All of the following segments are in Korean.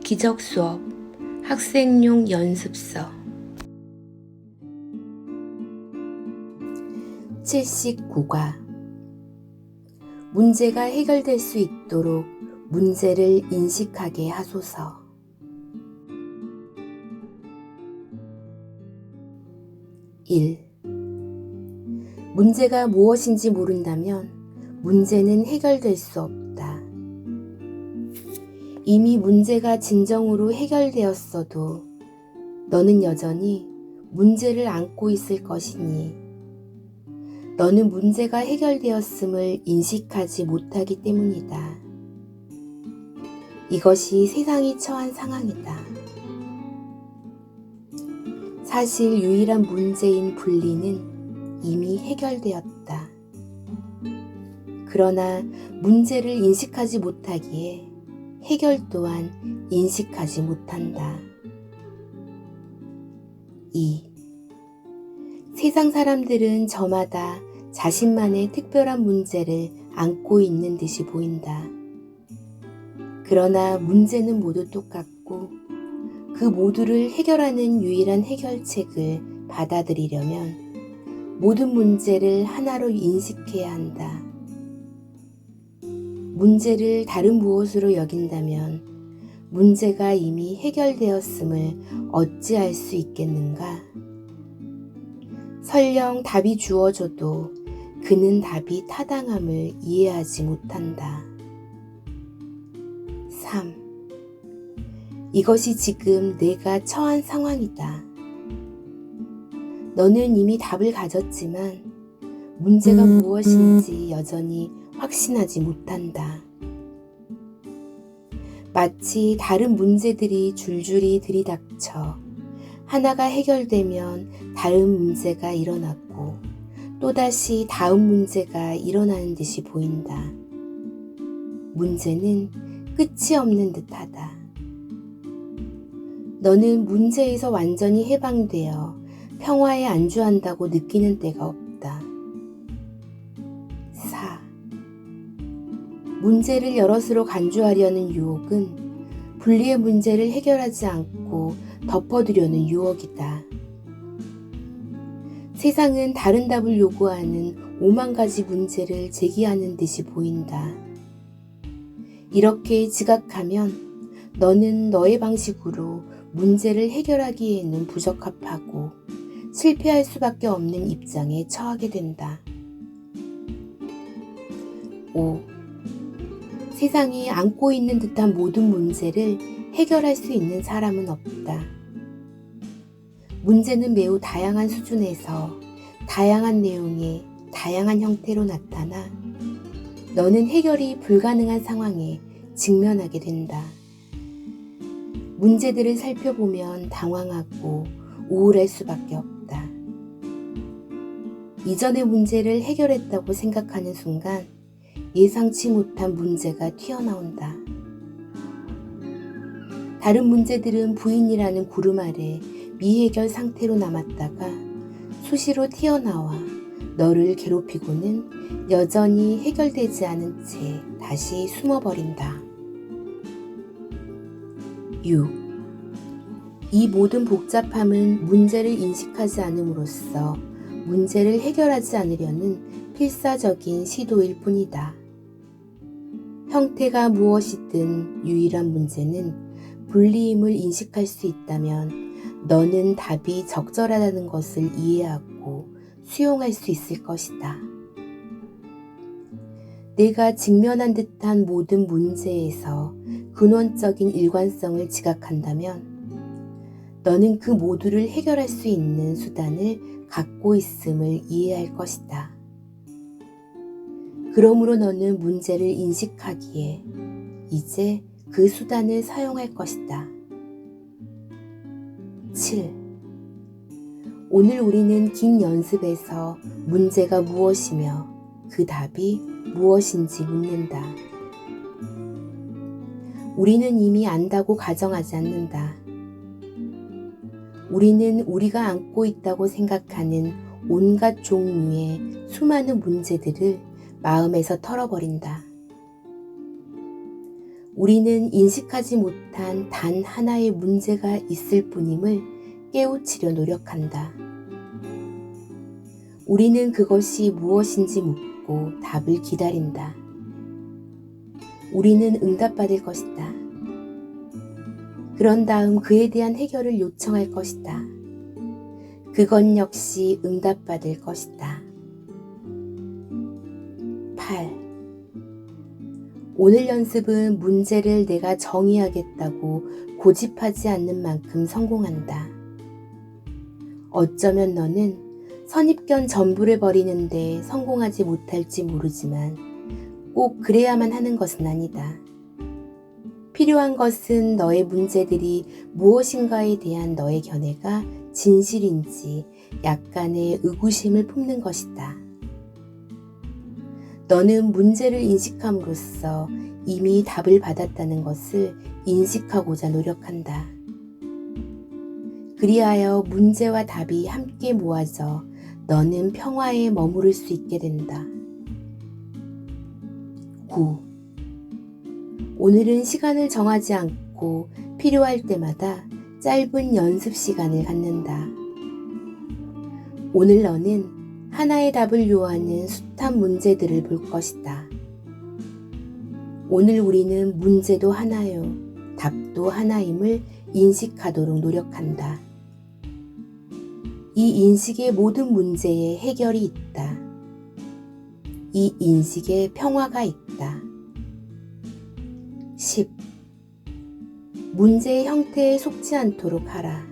기적수업 학생용 연습서 79과 문제가 해결될 수 있도록 문제를 인식하게 하소서. 1. 문제가 무엇인지 모른다면 문제는 해결될 수 없다. 이미 문제가 진정으로 해결되었어도 너는 여전히 문제를 안고 있을 것이니 너는 문제가 해결되었음을 인식하지 못하기 때문이다. 이것이 세상이 처한 상황이다. 사실 유일한 문제인 분리는 이미 해결되었다. 그러나 문제를 인식하지 못하기에 해결 또한 인식하지 못한다. 2. 세상 사람들은 저마다 자신만의 특별한 문제를 안고 있는 듯이 보인다. 그러나 문제는 모두 똑같고 그 모두를 해결하는 유일한 해결책을 받아들이려면 모든 문제를 하나로 인식해야 한다. 문제를 다른 무엇으로 여긴다면 문제가 이미 해결되었음을 어찌 알 수 있겠는가? 설령 답이 주어져도 그는 답이 타당함을 이해하지 못한다. 3. 이것이 지금 내가 처한 상황이다. 너는 이미 답을 가졌지만 문제가 무엇인지 여전히 확신하지 못한다. 마치 다른 문제들이 줄줄이 들이닥쳐 하나가 해결되면 다른 문제가 일어났고 또다시 다음 문제가 일어나는 듯이 보인다. 문제는 끝이 없는 듯하다. 너는 문제에서 완전히 해방되어 평화에 안주한다고 느끼는 때가 없다. 4. 문제를 여럿으로 간주하려는 유혹은 분리의 문제를 해결하지 않고 덮어두려는 유혹이다. 세상은 다른 답을 요구하는 5만 가지 문제를 제기하는 듯이 보인다. 이렇게 지각하면 너는 너의 방식으로 문제를 해결하기에는 부적합하고 실패할 수밖에 없는 입장에 처하게 된다. 5. 세상이 안고 있는 듯한 모든 문제를 해결할 수 있는 사람은 없다. 문제는 매우 다양한 수준에서 다양한 내용의 다양한 형태로 나타나 너는 해결이 불가능한 상황에 직면하게 된다. 문제들을 살펴보면 당황하고 우울할 수밖에 없다. 이전의 문제를 해결했다고 생각하는 순간 예상치 못한 문제가 튀어나온다. 다른 문제들은 부인이라는 구름 아래 미해결 상태로 남았다가 수시로 튀어나와 너를 괴롭히고는 여전히 해결되지 않은 채 다시 숨어버린다. 6. 이 모든 복잡함은 문제를 인식하지 않음으로써 문제를 해결하지 않으려는 필사적인 시도일 뿐이다. 형태가 무엇이든 유일한 문제는 분리임을 인식할 수 있다면 너는 답이 적절하다는 것을 이해하고 수용할 수 있을 것이다. 내가 직면한 듯한 모든 문제에서 근원적인 일관성을 지각한다면 너는 그 모두를 해결할 수 있는 수단을 갖고 있음을 이해할 것이다. 그러므로 너는 문제를 인식하기에 이제 그 수단을 사용할 것이다. 7. 오늘 우리는 긴 연습에서 문제가 무엇이며 그 답이 무엇인지 묻는다. 우리는 이미 안다고 가정하지 않는다. 우리는 우리가 안고 있다고 생각하는 온갖 종류의 수많은 문제들을 마음에서 털어버린다. 우리는 인식하지 못한 단 하나의 문제가 있을 뿐임을 깨우치려 노력한다. 우리는 그것이 무엇인지 묻고 답을 기다린다. 우리는 응답받을 것이다. 그런 다음 그에 대한 해결을 요청할 것이다. 그건 역시 응답받을 것이다. 8. 오늘 연습은 문제를 내가 정의하겠다고 고집하지 않는 만큼 성공한다. 어쩌면 너는 선입견 전부를 버리는데 성공하지 못할지 모르지만 꼭 그래야만 하는 것은 아니다. 필요한 것은 너의 문제들이 무엇인가에 대한 너의 견해가 진실인지 약간의 의구심을 품는 것이다. 너는 문제를 인식함으로써 이미 답을 받았다는 것을 인식하고자 노력한다. 그리하여 문제와 답이 함께 모아져 너는 평화에 머무를 수 있게 된다. 9. 오늘은 시간을 정하지 않고 필요할 때마다 짧은 연습 시간을 갖는다. 오늘 너는 하나의 답을 요하는 숱한 문제들을 볼 것이다. 오늘 우리는 문제도 하나요, 답도 하나임을 인식하도록 노력한다. 이 인식의 모든 문제에 해결이 있다. 이 인식에 평화가 있다. 10. 문제의 형태에 속지 않도록 하라.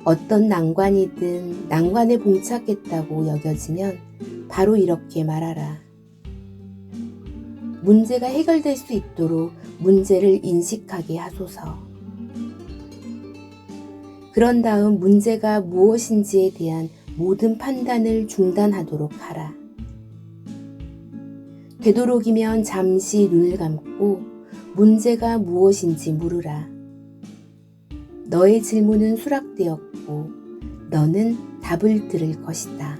어떤 난관이든 난관에 봉착했다고 여겨지면 바로 이렇게 말하라. 문제가 해결될 수 있도록 문제를 인식하게 하소서. 그런 다음 문제가 무엇인지에 대한 모든 판단을 중단하도록 하라. 되도록이면 잠시 눈을 감고 문제가 무엇인지 물으라. 너의 질문은 수락되었고 너는 답을 들을 것이다.